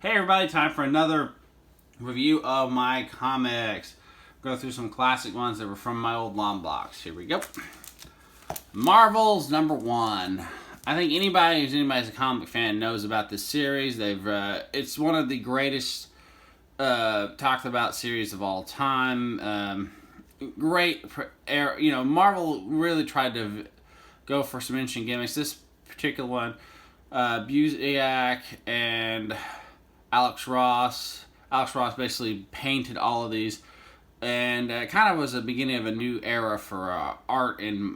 Hey everybody, time for another review of my comics. Go through some classic ones that were from my old long blocks. Here we go. Marvel's #1. I think anybody's a comic fan knows about this series. It's one of the greatest talked about series of all time. Marvel really tried to go for some interesting gimmicks. This particular one, Busiek and Alex Ross. Alex Ross basically painted all of these, and kind of was the beginning of a new era for art in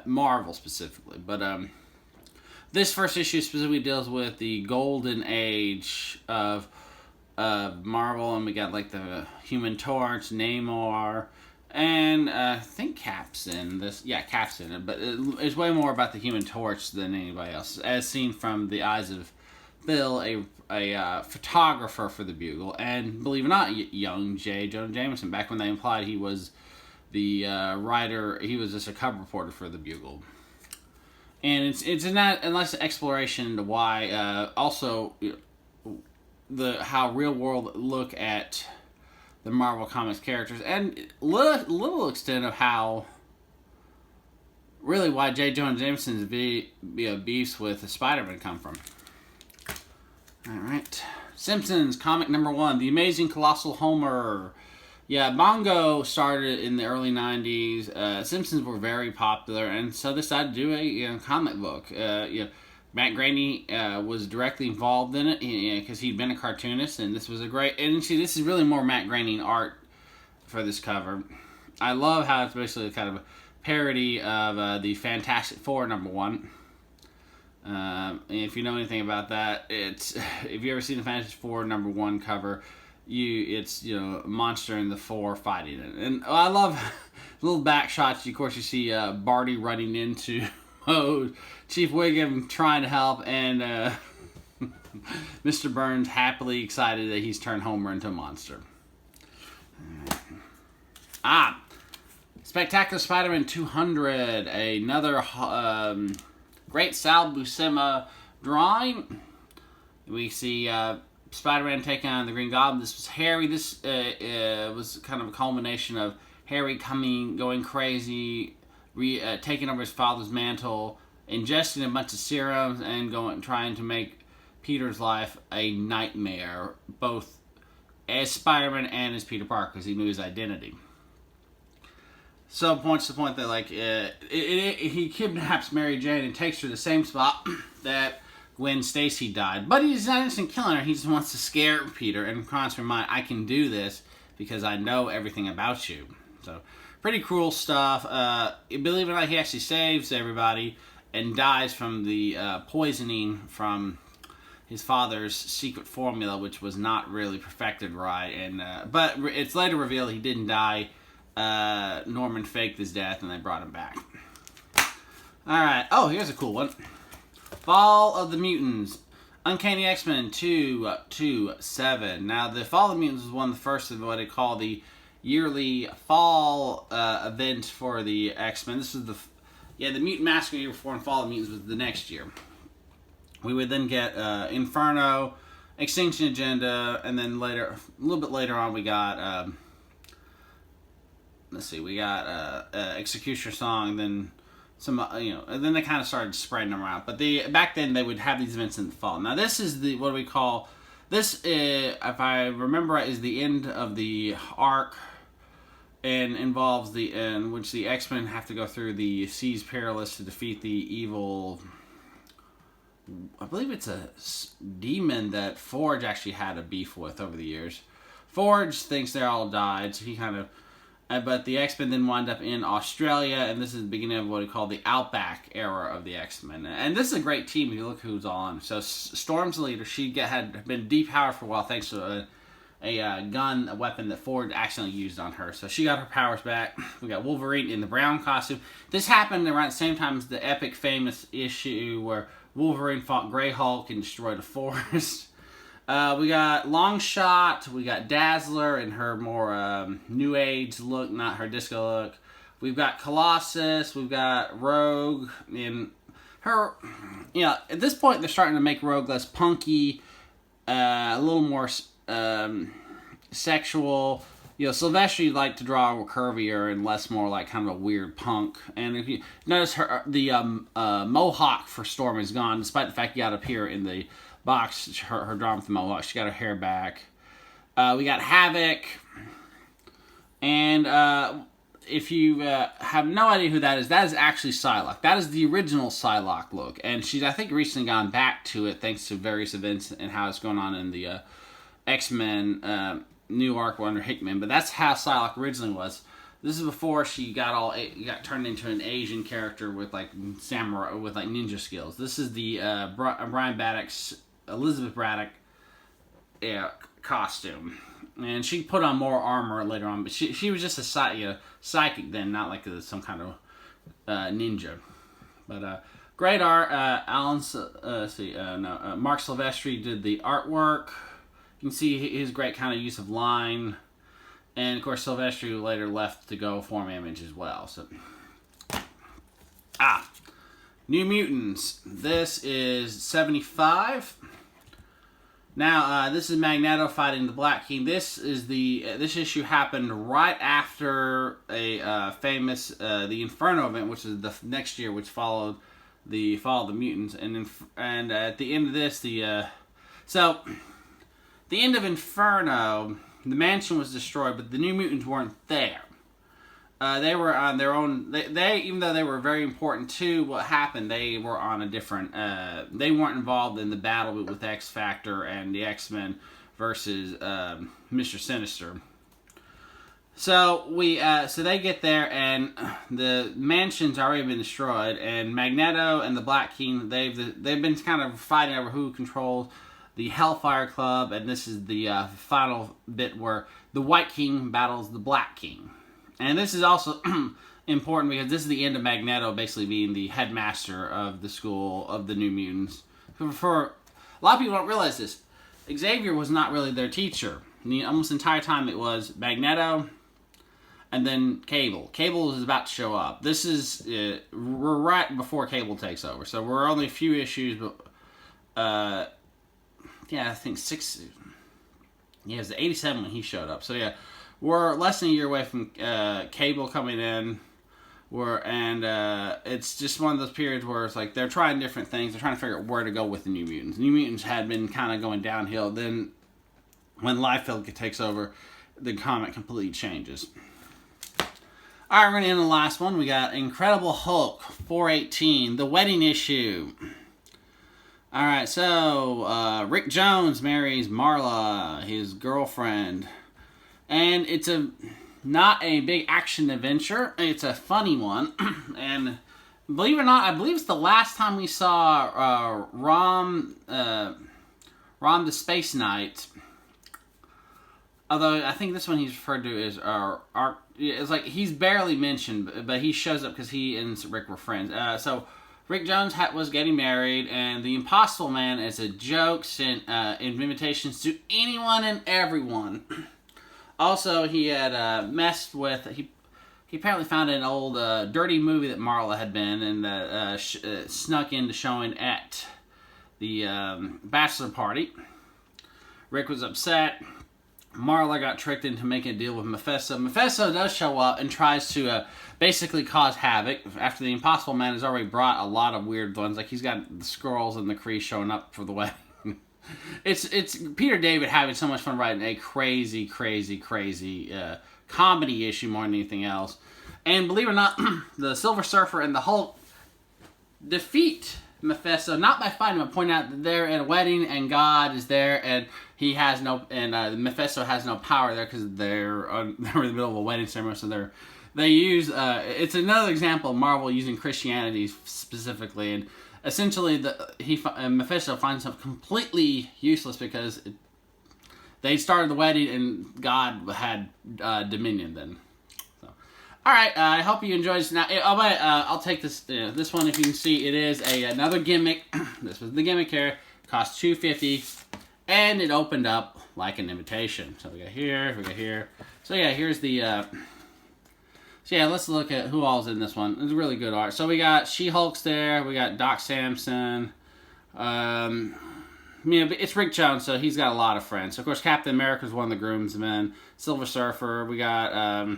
Marvel specifically. But this first issue specifically deals with the golden age of Marvel, and we got like the Human Torch, Namor, and I think Cap's in this. Yeah, Cap's in it, but it's way more about the Human Torch than anybody else, as seen from the eyes of Bill, a photographer for the Bugle, and believe it or not, young J. Jonah Jameson. Back when they implied he was the writer, he was just a cover reporter for the Bugle. And it's a nice exploration into why, also how real world look at the Marvel Comics characters, and little extent of how really why J. Jonah Jameson's beefs with SpiderMan come from. Alright. Simpsons, comic #1, The Amazing Colossal Homer. Yeah, Bongo started in the early 90s. Simpsons were very popular, and so they decided to do a comic book. Matt Groening was directly involved in it because he'd been a cartoonist, and this was a great... And see, this is really more Matt Groening art for this cover. I love how it's basically kind of a parody of the Fantastic Four #1. If you know anything about that, if you ever seen the Fantastic Four #1 cover, it's a monster and the Four fighting it, and I love little back shots. Of course, you see Barty running into Chief Wiggum trying to help, and Mr. Burns happily excited that he's turned Homer into a monster. Spectacular Spider-Man 200, another great Sal Buscema drawing. We see Spider-Man taking on the Green Goblin. This was Harry. This was kind of a culmination of Harry going crazy, taking over his father's mantle, ingesting a bunch of serums, and trying to make Peter's life a nightmare, both as Spider-Man and as Peter Parker, because he knew his identity. So points to the point that he kidnaps Mary Jane and takes her to the same spot that Gwen Stacy died. But he's not interested in killing her. He just wants to scare Peter and constantly remind, I can do this because I know everything about you. So pretty cruel stuff. Believe it or not, he actually saves everybody and dies from the poisoning from his father's secret formula, which was not really perfected right. And but it's later revealed he didn't die. Norman faked his death and they brought him back. Alright, here's a cool one. Fall of the Mutants. Uncanny X-Men 227. Now, the Fall of the Mutants was one of the first of what they call the yearly fall event for the X-Men. This was the Mutant Massacre year before, and Fall of the Mutants was the next year. We would then get Inferno, Extinction Agenda, and then later, a little bit later on, we got... we got Executioner Song, then some, and then they kind of started spreading them around. But back then they would have these events in the fall. Now this is what we call, if I remember right, is the end of the arc, and involves in which the X-Men have to go through the Seas Perilous to defeat the evil, I believe it's a demon that Forge actually had a beef with over the years. Forge thinks they all died, so he kind of... but the X-Men then wind up in Australia, and this is the beginning of what we call the Outback era of the X-Men. And this is a great team if you look who's on. So Storm's the leader. She had been depowered for a while thanks to a weapon that Ford accidentally used on her. So she got her powers back. We got Wolverine in the brown costume. This happened around the same time as the epic famous issue where Wolverine fought Grey Hulk and destroyed a forest. We got Longshot, we got Dazzler in her more new age look, not her disco look. We've got Colossus, we've got Rogue in her, at this point they're starting to make Rogue less punky a little more sexual. Silvestri liked to draw curvier and less more like kind of a weird punk. And if you notice, the mohawk for Storm is gone, despite the fact you got up here in the box, her drawing with the mohawk. She got her hair back. We got Havoc. And if you have no idea who that is actually Psylocke. That is the original Psylocke look. And she's, I think, recently gone back to it thanks to various events and how it's going on in the XMen new arc under Hickman. But that's how Psylocke originally was. This is before she got turned into an Asian character with like samurai, with like ninja skills. This is the Brian Baddock's Elizabeth Braddock costume. And she put on more armor later on, but she was just a psychic then, not like some kind of ninja. But great art. Mark Silvestri did the artwork. You can see his great kind of use of line. And of course, Silvestri later left to go form Image as well. So, New Mutants. This is 75. Now, this is Magneto fighting the Black King. This issue happened right after a famous the Inferno event, which is the next year, which followed the Fall of the Mutants. And at the end of this, the end of Inferno, the mansion was destroyed, but the New Mutants weren't there. They were on their own. They even though they were very important to what happened, they were on a different. They weren't involved in the battle with X Factor and the X-Men versus Mr. Sinister. So they get there and the mansion's already been destroyed, and Magneto and the Black King they've been kind of fighting over who controls the Hellfire Club, and this is the final bit where the White King battles the Black King. And this is also important because this is the end of Magneto basically being the headmaster of the school of the New Mutants. For a lot of people don't realize this, Xavier was not really their teacher. Almost the entire time it was Magneto and then Cable. Cable is about to show up. This is, we're right before Cable takes over. So we're only a few issues, but, I think 6, it was 87 when he showed up. So yeah. We're less than a year away from Cable coming in, it's just one of those periods where it's like they're trying different things. They're trying to figure out where to go with the New Mutants. New Mutants had been kind of going downhill. Then, when Liefeld takes over, the comic completely changes. All right, we're going to end the last one. We got Incredible Hulk 418, the wedding issue. All right, so Rick Jones marries Marla, his girlfriend. And it's not a big action adventure. It's a funny one. And believe it or not, I believe it's the last time we saw Rom the Spaceknight. Although I think this one he's referred to as it's like he's barely mentioned, but he shows up because he and Rick were friends. So Rick Jones was getting married, and the Impossible Man is a joke sent in invitations to anyone and everyone. Also, he had messed with. He apparently found an old dirty movie that Marla had been and snuck into showing at the bachelor party. Rick was upset. Marla got tricked into making a deal with Mephisto. Mephisto does show up and tries to basically cause havoc after the Impossible Man has already brought a lot of weird ones. Like he's got the Skrulls and the Kree showing up for the wedding. It's Peter David having so much fun writing a crazy comedy issue more than anything else. And believe it or not, the Silver Surfer and the Hulk defeat Mephisto not by fighting, but pointing out that they're at a wedding and God is there and he has no, and Mephisto has no power there because they're in the middle of a wedding ceremony. So they use it's another example of Marvel using Christianity specifically, and essentially Mephisto finds himself completely useless because they started the wedding and God had dominion then. So, all right, I hope you enjoyed this. Now, I'll take this this one. If you can see, it is another gimmick. This was the gimmick here. Cost $2.50, and it opened up like an invitation. So we got here, we got here. So yeah, here's the. So yeah, let's look at who all's in this one. It's really good art. So we got She-Hulk's there. We got Doc Samson. you know, it's Rick Jones, so he's got a lot of friends. So, of course, Captain America's one of the groomsmen. Silver Surfer. We got,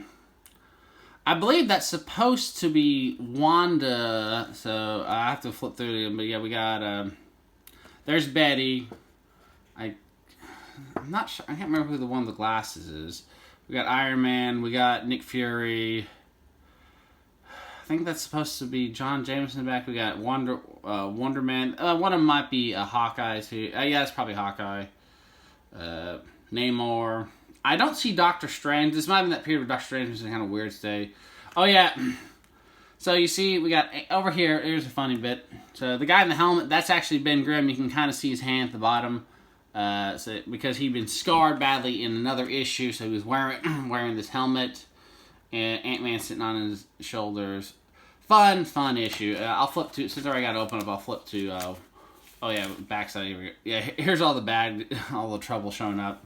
I believe that's supposed to be Wanda. So I have to flip through them. But yeah, we got, there's Betty. I'm not sure. I can't remember who the one with the glasses is. We got Iron Man. We got Nick Fury. I think that's supposed to be John Jameson back. We got Wonder Man. One of them might be Hawkeye too. Yeah, it's probably Hawkeye. Namor. I don't see Doctor Strange. This might have been that period where Doctor Strange was in a kind of weird state. Oh yeah. So you see, we got over here. Here's a funny bit. So the guy in the helmet, that's actually Ben Grimm. You can kind of see his hand at the bottom. Because he'd been scarred badly in another issue, so he was wearing this helmet, and Ant-Man sitting on his shoulders. Fun issue. I'll flip to, since I already got to open up, I'll flip to, oh yeah, backside here. Yeah, here's all the trouble showing up.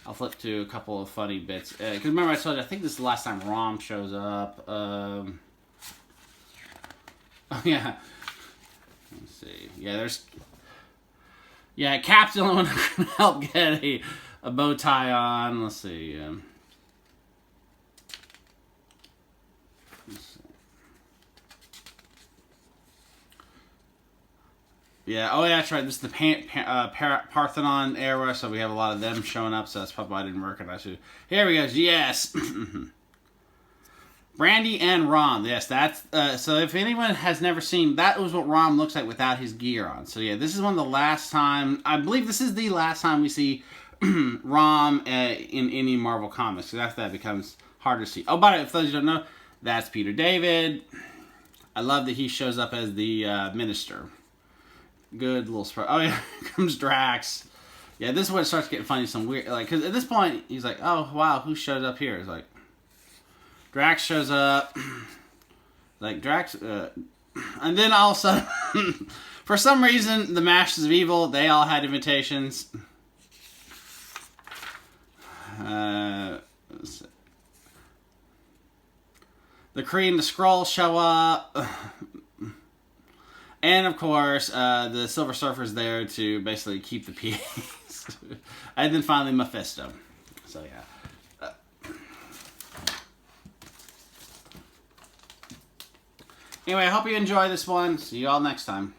I'll flip to a couple of funny bits. Because remember I told you, I think this is the last time Rom shows up. Oh yeah. Let's see. Yeah, there's... Yeah, Cap's the only one who can help get a bow tie on. Let's see. Yeah, oh yeah, that's right. This is the Parthenon era, so we have a lot of them showing up, so that's probably why I didn't recognize you. Here we go, yes! Brandy and Rom, yes, that's, so if anyone has never seen, that was what Rom looks like without his gear on. So yeah, this is one of the last time, I believe this is the last time we see Rom in any Marvel comics, because after that it becomes harder to see. Oh, by the way, if those who don't know, that's Peter David. I love that he shows up as the minister. Good little surprise. Oh yeah, here comes Drax. Yeah, this is when it starts getting funny. Some weird, like, because at this point he's like, oh wow, who showed up here? It's like Drax shows up, like Drax, and then all of a sudden, for some reason, the Masters of Evil, they all had invitations. The Kree and the Skrull show up. And, of course, the Silver Surfer's there to basically keep the peace. And then finally, Mephisto. So, yeah. Anyway, I hope you enjoy this one. See you all next time.